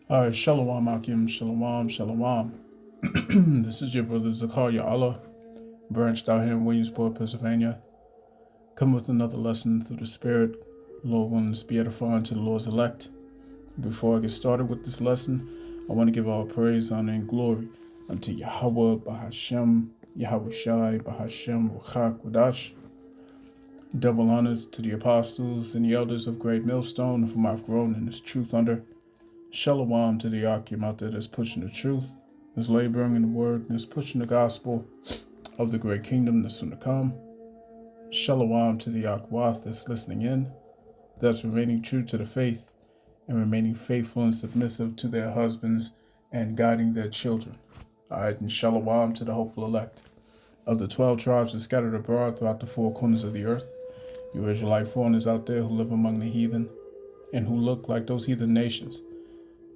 All right, Shalom Akim, Shalom, Shalom. This is your brother Zakaria Allah, branched out here in Williamsport, Pennsylvania. Come with another lesson through the Spirit. Lord willing, to be edifying to the Lord's elect. Before I get started with this lesson, I want to give all praise, honor, and glory unto Yahweh, Bahashem, Yahweh Shai, Bahashem, Ruchak, Wadash. Double honors to the apostles and the elders of Great Millstone, whom I've grown in this truth under. Shalom to the Akim out there that's pushing the truth, that's laboring in the word, that's pushing the gospel of the great kingdom that's soon to come. Shalom to the Akwath that's listening in, that's remaining true to the faith and remaining faithful and submissive to their husbands and guiding their children. All right, and shalom to the hopeful elect of the 12 tribes that scattered abroad throughout the four corners of the earth. You Israelite foreigners out there who live among the heathen and who look like those heathen nations,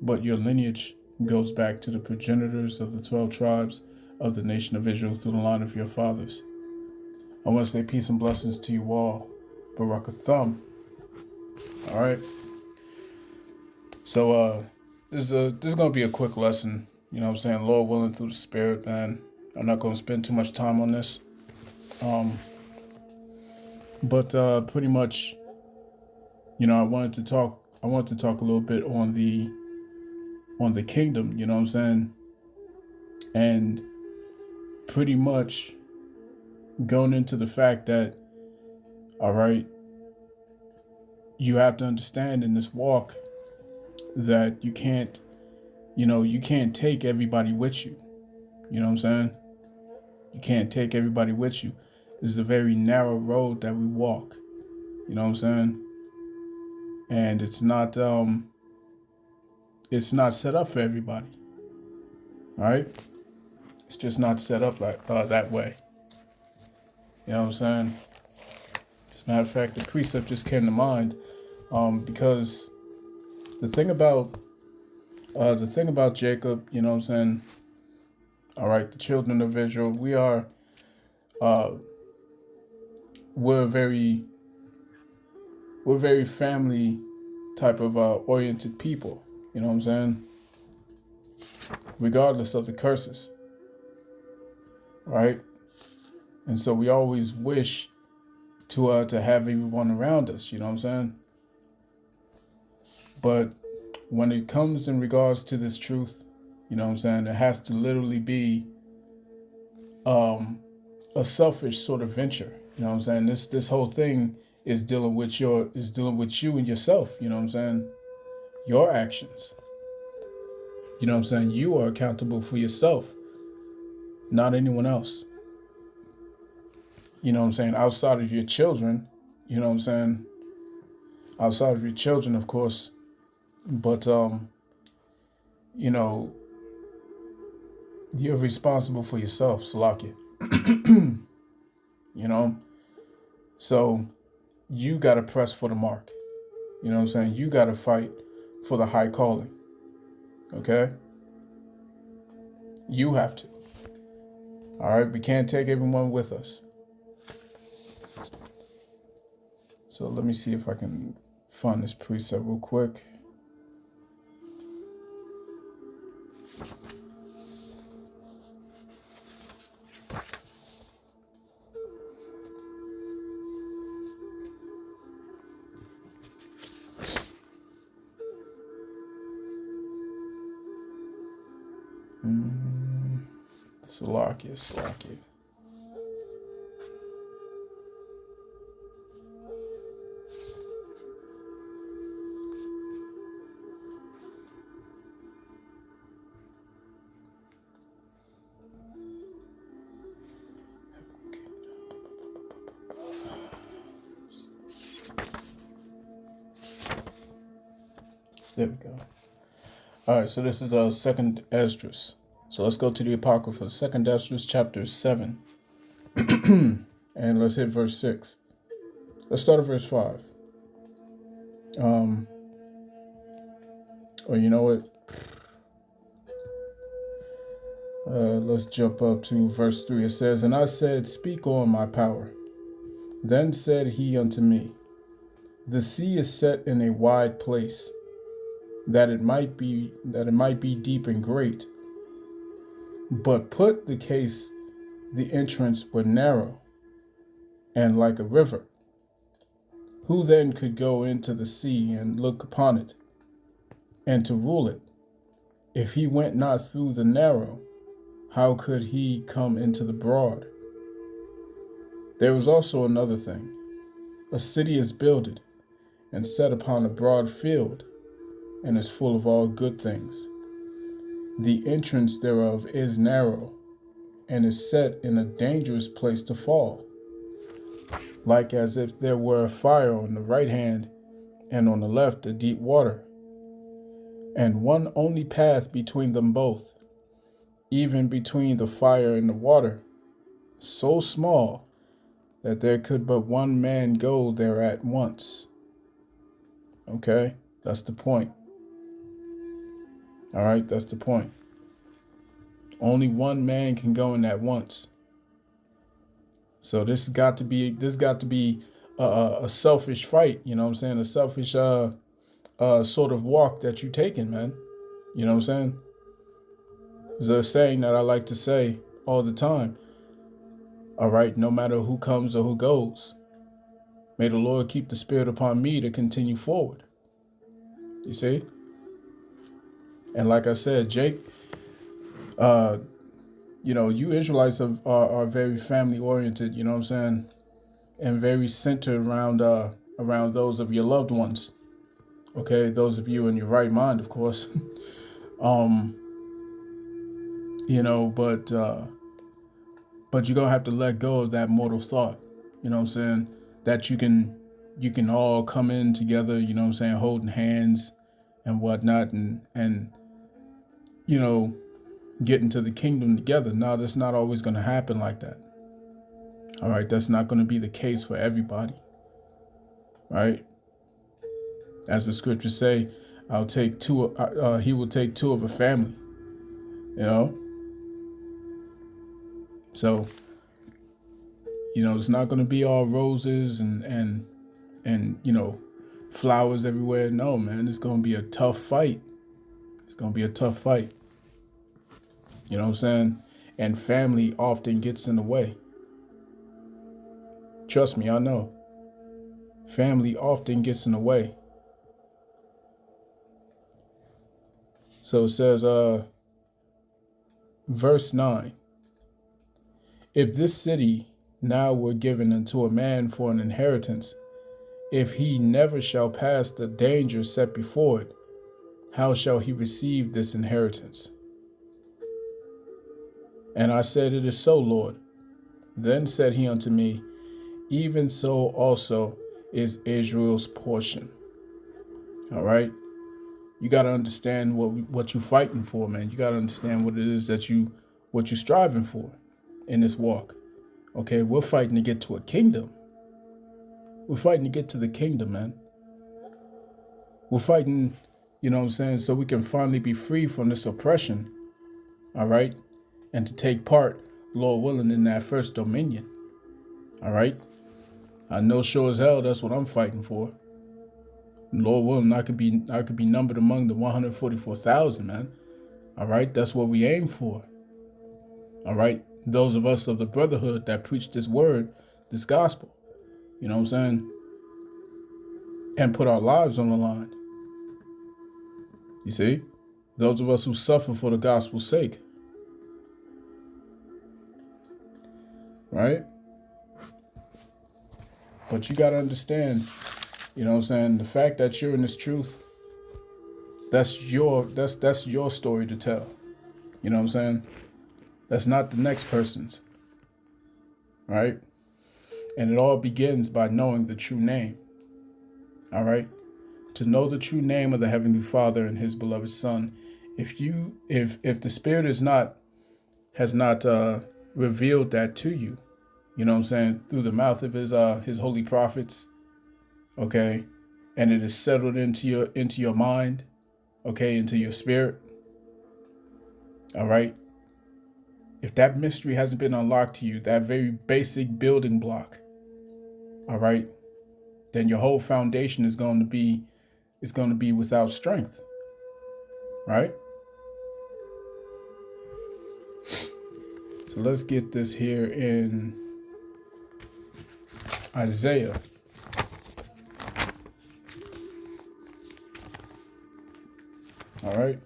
but your lineage goes back to the progenitors of the 12 tribes of the nation of Israel through the line of your fathers. I want to say peace and blessings to you all. Barakatham. All right. So this is going to be a quick lesson. You know what I'm saying? Lord willing, through the Spirit, man. I'm not going to spend too much time on this. But pretty much, you know, I wanted to talk a little bit on the kingdom, you know what I'm saying? And pretty much going into the fact that, all right, you have to understand in this walk that you can't take everybody with you. You know what I'm saying? You can't take everybody with you. This is a very narrow road that we walk. You know what I'm saying? And it's not set up for everybody. All right? It's just not set up like that way. You know what I'm saying? As a matter of fact, the precept just came to mind because the thing about Jacob, you know what I'm saying? All right, the children of Israel, we're very family type of oriented people. You know what I'm saying? Regardless of the curses, right? And so we always wish to have everyone around us. You know what I'm saying? But when it comes in regards to this truth, you know what I'm saying, it has to literally be a selfish sort of venture. You know what I'm saying? This whole thing is dealing with you and yourself. You know what I'm saying? Your actions. You know what I'm saying? You are accountable for yourself, not anyone else. You know what I'm saying? Outside of your children, you know what I'm saying? Outside of your children, of course. But, you know, you're responsible for yourself, Salakia. You know? So you got to press for the mark. You know what I'm saying? You got to fight for the high calling. Okay? You have to. All right? We can't take everyone with us. So let me see if I can find this precept real quick. Salakia. There we go. All right, so this is second Esdras. So let's go to the Apocrypha, second Esdras chapter 7. And let's hit verse 6. Let's start at verse 5. Or you know what? Let's jump up to verse 3. It says, "And I said, Speak on, my power. Then said he unto me, The sea is set in a wide place, that it might be deep and great, but put the case the entrance were narrow and like a river, who then could go into the sea and look upon it, and to rule it? If he went not through the narrow, how could he come into the broad? There was also another thing. A city is builded and set upon a broad field, and is full of all good things. The entrance thereof is narrow, and is set in a dangerous place to fall, like as if there were a fire on the right hand, and on the left a deep water, and one only path between them both, even between the fire and the water, so small that there could but one man go there at once. Okay, that's the point. All right, that's the point. Only one man can go in at once. So this got to be a selfish fight. You know what I'm saying? A selfish sort of walk that you taking, man. You know what I'm saying? There's a saying that I like to say all the time. All right, no matter who comes or who goes, may the Lord keep the spirit upon me to continue forward. You see? And like I said, Jake, you Israelites are very family oriented, you know what I'm saying? And very centered around those of your loved ones. Okay, those of you in your right mind, of course. But you're gonna have to let go of that mortal thought, you know what I'm saying? That you can all come in together, you know what I'm saying, holding hands and whatnot, and get into the kingdom together. No, that's not always gonna happen like that. All right, that's not gonna be the case for everybody. Right? As the scriptures say, he will take two of a family. You know? So, it's not going to be all roses and flowers everywhere. No, man, it's going to be a tough fight. It's going to be a tough fight. You know what I'm saying? And family often gets in the way. Trust me, I know. Family often gets in the way. So it says, verse 9, if this city now were given unto a man for an inheritance, if he never shall pass the danger set before it, how shall he receive this inheritance? And I said, it is so, Lord. Then said he unto me, even so also is Israel's portion. All right. You got to understand what you're fighting for, man. You got to understand what it is what you're striving for in this walk. Okay, we're fighting to get to a kingdom. We're fighting to get to the kingdom, man. We're fighting, you know what I'm saying, so we can finally be free from this oppression, all right? And to take part, Lord willing, in that first dominion, all right? I know sure as hell that's what I'm fighting for. Lord willing, I could be numbered among the 144,000, man. All right, that's what we aim for. All right, those of us of the brotherhood that preach this word, this gospel, you know what I'm saying, and put our lives on the line. You see, those of us who suffer for the gospel's sake, right? But you got to understand, you know what I'm saying, the fact that you're in this truth, that's your story to tell. You know what I'm saying? That's not the next person's. Right? And it all begins by knowing the true name. All right? To know the true name of the Heavenly Father and his beloved Son. If the Spirit has not revealed that to you, you know what I'm saying, through the mouth of his holy prophets, okay, and it is settled into your mind, okay, into your spirit, all right, if that mystery hasn't been unlocked to you, that very basic building block, all right, then your whole foundation is going to be without strength. right? So let's get this here in Isaiah. All right.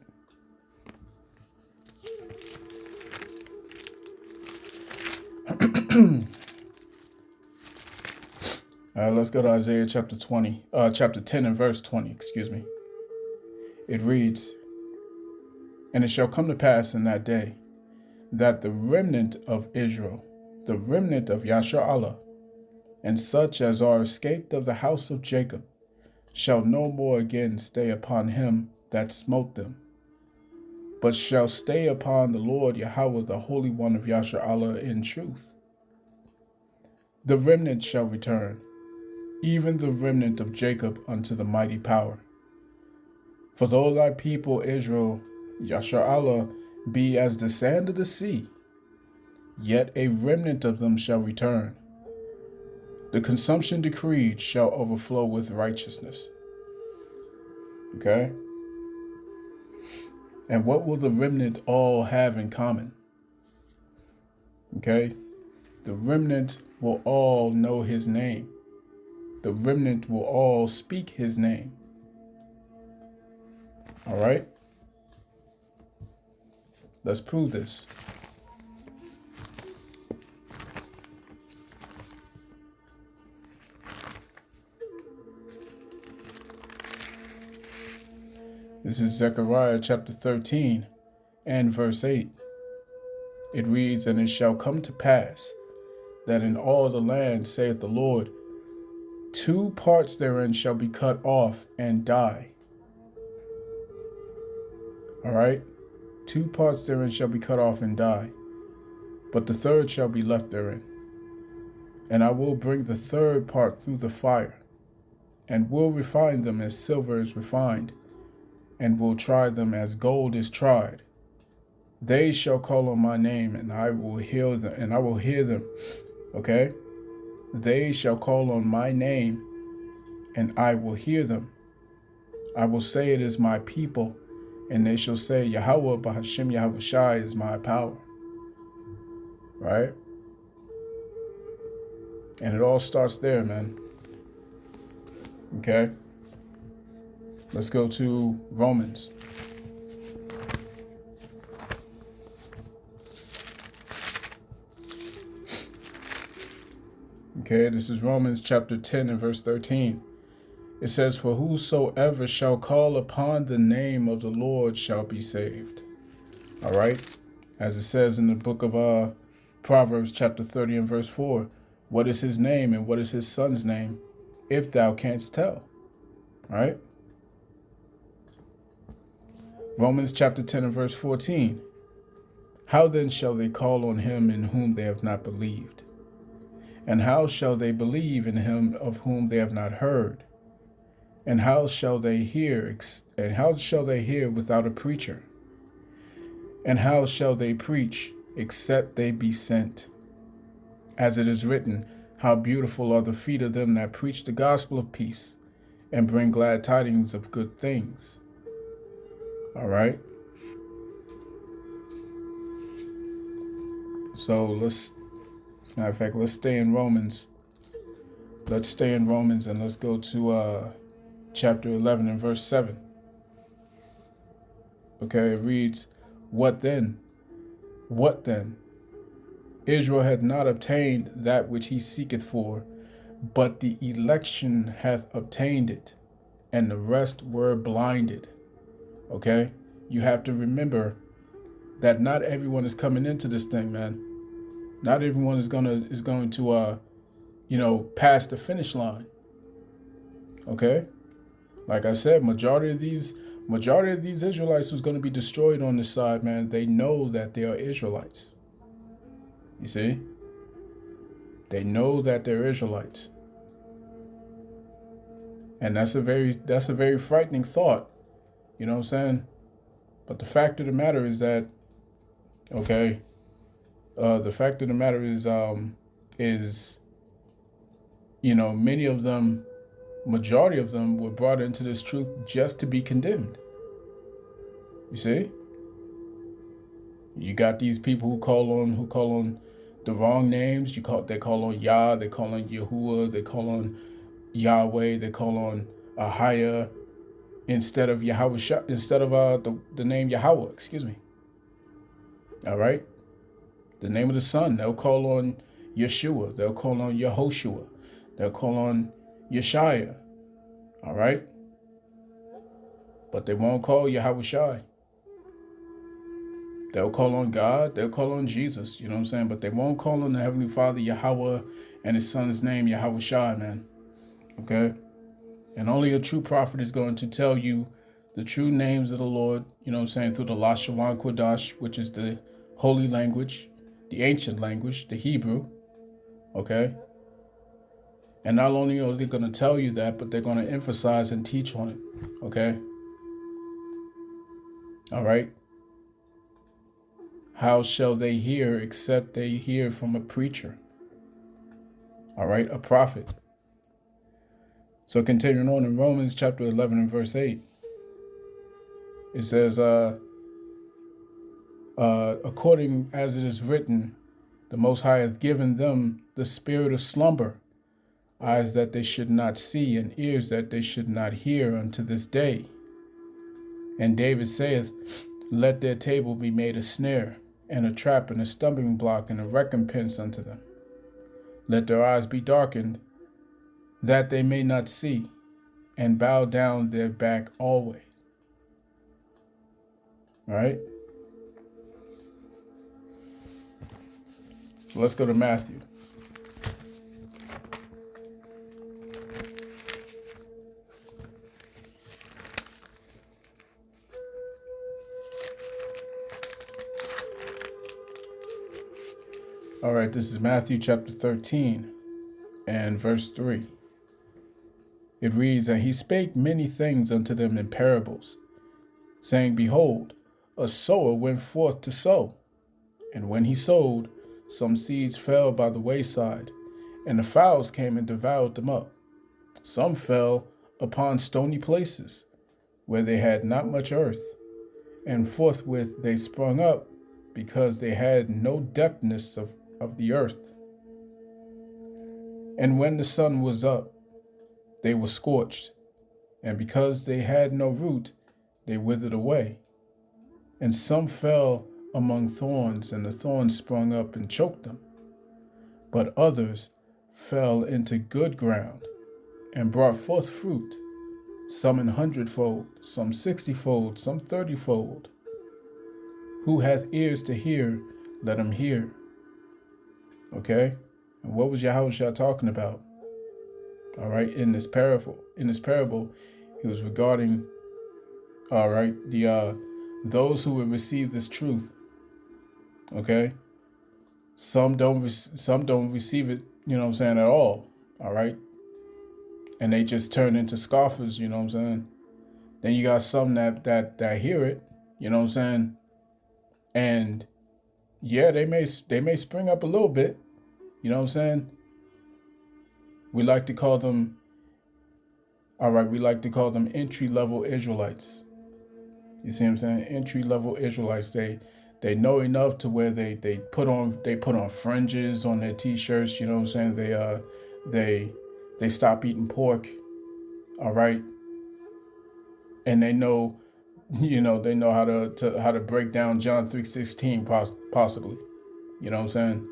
Let's go to Isaiah chapter 10 and verse 20, excuse me. It reads, "And it shall come to pass in that day that the remnant of Israel, the remnant of Yashar'Allah, and such as are escaped of the house of Jacob, shall no more again stay upon him that smote them, but shall stay upon the Lord Yahweh, the Holy One of Yashar'Allah, in truth. The remnant shall return, even the remnant of Jacob, unto the mighty power. For though thy people Israel, Yashar'Allah, be as the sand of the sea, yet a remnant of them shall return. The consumption decreed shall overflow with righteousness." Okay? And what will the remnant all have in common? Okay? The remnant will all know his name. The remnant will all speak his name. All right? Let's prove this. This is Zechariah chapter 13 and verse 8. It reads, "And it shall come to pass that in all the land, saith the Lord, 2 parts therein shall be cut off and die." All right? 2 parts therein shall be cut off and die, but the third shall be left therein. And I will bring the third part through the fire, and will refine them as silver is refined, and will try them as gold is tried. They shall call on my name, and I will hear them. Okay? They shall call on my name, and I will hear them. I will say, it is my people, and they shall say, Yahweh Bahashem Yahweh Shai is my power. Right? And it all starts there, man. Okay? Let's go to Romans. Okay, this is Romans chapter 10 and verse 13. It says, "For whosoever shall call upon the name of the Lord shall be saved." All right? As it says in the book of Proverbs chapter 30 and verse 4, "What is his name and what is his son's name, if thou canst tell?" All right? Romans chapter 10 and verse 14. "How then shall they call on him in whom they have not believed? And how shall they believe in him of whom they have not heard? And how shall they hear without a preacher? And how shall they preach except they be sent? As it is written, how beautiful are the feet of them that preach the gospel of peace and bring glad tidings of good things." All right. So as a matter of fact, let's stay in Romans. Let's stay in Romans and let's go to chapter 11 and verse 7. Okay, it reads, "What then? What then? Israel hath not obtained that which he seeketh for, but the election hath obtained it, and the rest were blinded." Okay? You have to remember that not everyone is coming into this thing, man. Not everyone is going to pass the finish line. Okay? Like I said, majority of these Israelites who's going to be destroyed on this side, man, they know that they are Israelites. You see? They know that they're Israelites. And that's a very frightening thought. You know what I'm saying? But the fact of the matter is that, okay, many of them, majority of them were brought into this truth just to be condemned. You see? You got these people who call on the wrong names. They call on Yah, they call on Yahuwah, they call on Yahweh, they call on Ahaya instead of Yahweh, instead of the name Yahweh. Excuse me. All right. The name of the Son, they'll call on Yeshua. They'll call on Yehoshua. They'll call on Yeshaya. All right. But they won't call Yahweh Shai. They'll call on God. They'll call on Jesus. You know what I'm saying? But they won't call on the Heavenly Father, Yahweh, and His Son's name, Yahweh Shai, man. Okay? And only a true prophet is going to tell you the true names of the Lord, you know what I'm saying, through the Lashawan Kodash, which is the holy language, the ancient language, the Hebrew. Okay? And not only are they going to tell you that, but they're going to emphasize and teach on it. Okay? All right? How shall they hear except they hear from a preacher? All right, a prophet. So continuing on in Romans chapter 11 and verse 8, it says, according as it is written, the Most High hath given them the spirit of slumber, eyes that they should not see, and ears that they should not hear unto this day. And David saith, let their table be made a snare, and a trap, and a stumbling block, and a recompense unto them. Let their eyes be darkened, that they may not see, and bow down their back always. All right? Let's go to Matthew. All right, this is Matthew chapter 13 and verse 3. It reads, and he spake many things unto them in parables, saying, behold, a sower went forth to sow. And when he sowed, some seeds fell by the wayside, and the fowls came and devoured them up. Some fell upon stony places, where they had not much earth, and forthwith they sprung up, because they had no depthness of the earth. And when the sun was up, they were scorched, and because they had no root, they withered away. And some fell among thorns, and the thorns sprung up and choked them. But others fell into good ground, and brought forth fruit, some 100-fold, some 60-fold, some 30-fold. Who hath ears to hear, let him hear. Okay? And what was Yahushua talking about? All right, in this parable, he was regarding, all right, those who would receive this truth. Okay? Some don't receive it, you know what I'm saying, at all. All right? And they just turn into scoffers, you know what I'm saying? Then you got some that hear it, you know what I'm saying? And yeah, they may spring up a little bit, you know what I'm saying? We like to call them entry-level Israelites. You see what I'm saying? Entry-level Israelites. They know enough to where they put on fringes on their t-shirts, you know what I'm saying? They stop eating pork. All right? And they know, you know, they know how to break down John 3:16 possibly. You know what I'm saying?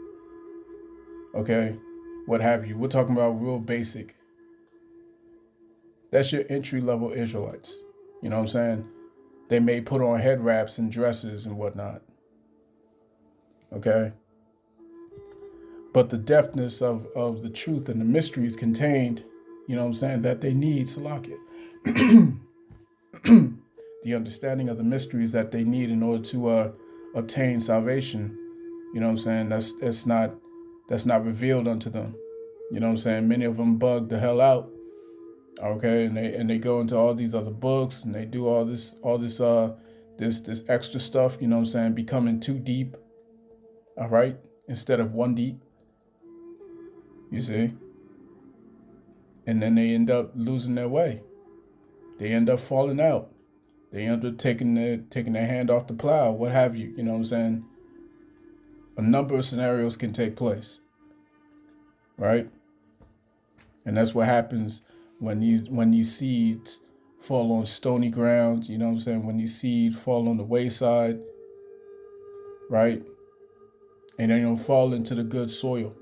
Okay? What have you. We're talking about real basic. That's your entry-level Israelites. You know what I'm saying? They may put on head wraps and dresses and whatnot. Okay? But the depthness of the truth and the mysteries contained, you know what I'm saying, that they need, Salakia. The understanding of the mysteries that they need in order to obtain salvation, you know what I'm saying, that's not revealed unto them. You know what I'm saying? Many of them bug the hell out. Okay, and they go into all these other books and they do all this extra stuff, you know what I'm saying, becoming too deep. All right, instead of one deep. You see? And then they end up losing their way. They end up falling out. They end up taking their hand off the plow, what have you. You know what I'm saying? A number of scenarios can take place, right? And that's what happens when these seeds fall on stony ground. You know what I'm saying? When these seeds fall on the wayside, right? And they don't fall into the good soil.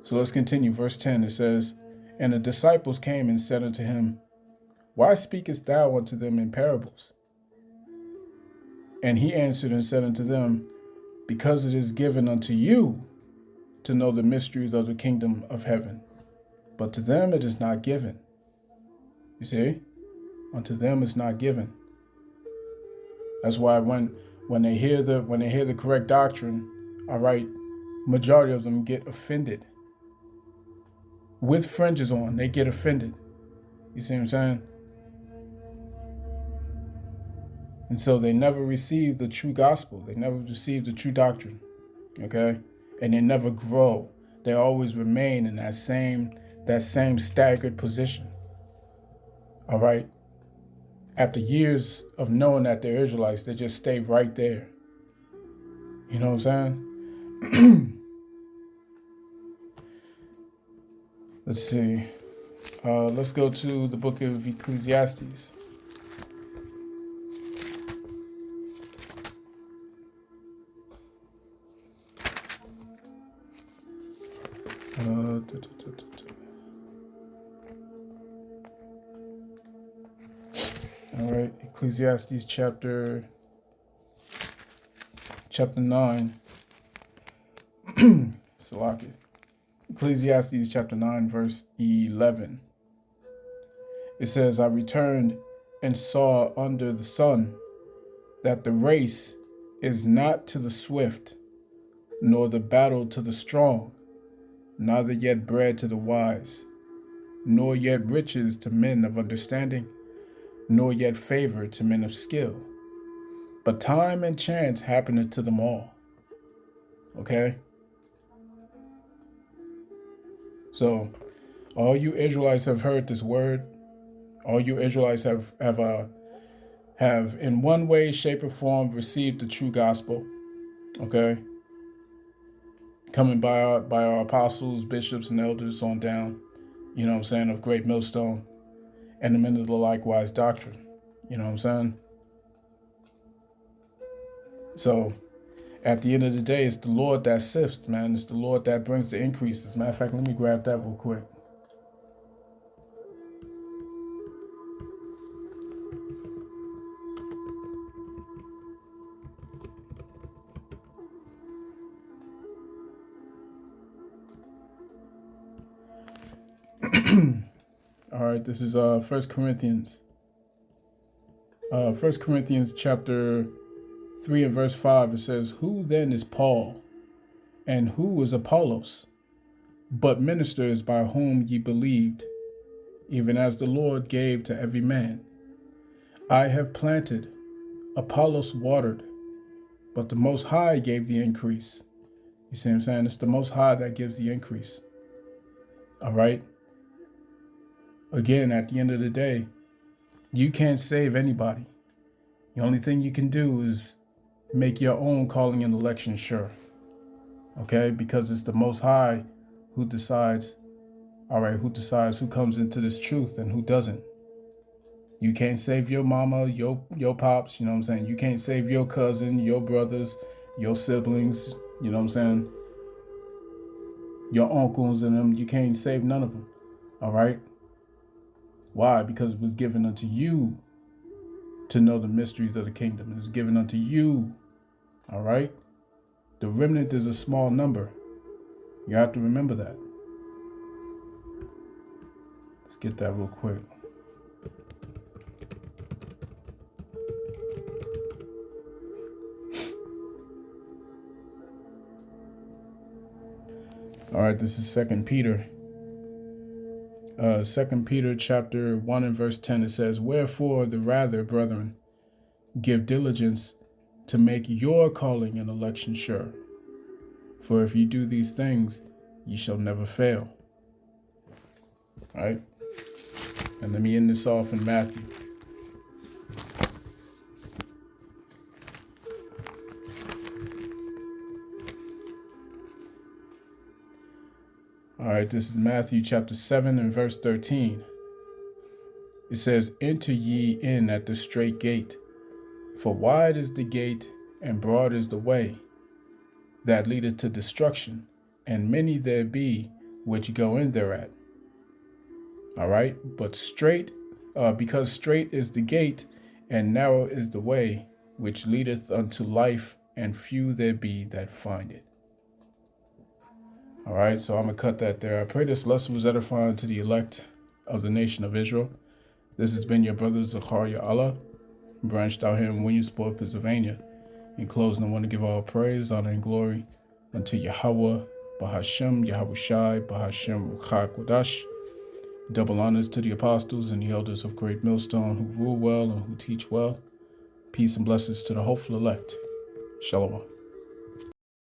So let's continue. Verse 10, it says, "And the disciples came and said unto him, Why speakest thou unto them in parables? And he answered and said unto them, Because it is given unto you to know the mysteries of the kingdom of heaven, but to them it is not given." You see? Unto them it's not given. That's why when they hear the correct doctrine, all right, majority of them get offended. With fringes on, they get offended. You see what I'm saying? And so they never receive the true gospel. They never receive the true doctrine. Okay? And they never grow. They always remain in that same staggered position. All right? After years of knowing that they're Israelites, they just stay right there. You know what I'm saying? Let's see. Let's go to the book of Ecclesiastes. All right, Ecclesiastes chapter 9. Salaki. Ecclesiastes chapter 9, verse 11. It says, "I returned and saw under the sun that the race is not to the swift, nor the battle to the strong, neither yet bread to the wise, nor yet riches to men of understanding, nor yet favor to men of skill. But time and chance happeneth to them all." Okay? So, all you Israelites have heard this word. All you Israelites have in one way, shape, or form received the true gospel. Okay? Coming by our apostles, bishops, and elders on down, you know what I'm saying, of Great Millstone, and the men of the likewise doctrine. You know what I'm saying? So, at the end of the day, it's the Lord that sifts, man. It's the Lord that brings the increase. As a matter of fact, let me grab that real quick. All right, this is 1 Corinthians. 1 Corinthians chapter 3 and verse 5. It says, "Who then is Paul, and who is Apollos, but ministers by whom ye believed, even as the Lord gave to every man? I have planted, Apollos watered, but the Most High gave the increase." You see what I'm saying? It's the Most High that gives the increase. All right? Again, at the end of the day, you can't save anybody. The only thing you can do is make your own calling and election sure. Okay? Because it's the Most High who decides, all right, who decides who comes into this truth and who doesn't. You can't save your mama, your pops, you know what I'm saying? You can't save your cousin, your brothers, your siblings, you know what I'm saying? Your uncles and them, you can't save none of them. All right? Why? Because it was given unto you to know the mysteries of the kingdom. It was given unto you. All right? The remnant is a small number. You have to remember that. Let's get that real quick. All right, this is 2 Peter. 2 Peter chapter 1 and verse 10, it says, "Wherefore the rather, brethren, give diligence to make your calling and election sure. For if you do these things, ye shall never fail." All right? And let me end this off in Matthew. All right, this is Matthew chapter 7 and verse 13. It says, "Enter ye in at the straight gate, for wide is the gate and broad is the way that leadeth to destruction, and many there be which go in thereat." All right, but because straight is the gate and narrow is the way which leadeth unto life, and few there be that find it. All right, so I'm going to cut that there. I pray this lesson was edifying to the elect of the nation of Israel. This has been your brother Zakaria Allah, branched out here in Williamsport, Pennsylvania. In closing, I want to give all praise, honor, and glory unto Yahweh, Bahashem, Yahushai, Bahashem, Ruchak, Wadash. Double honors to the apostles and the elders of Great Millstone who rule well and who teach well. Peace and blessings to the hopeful elect. Shalom.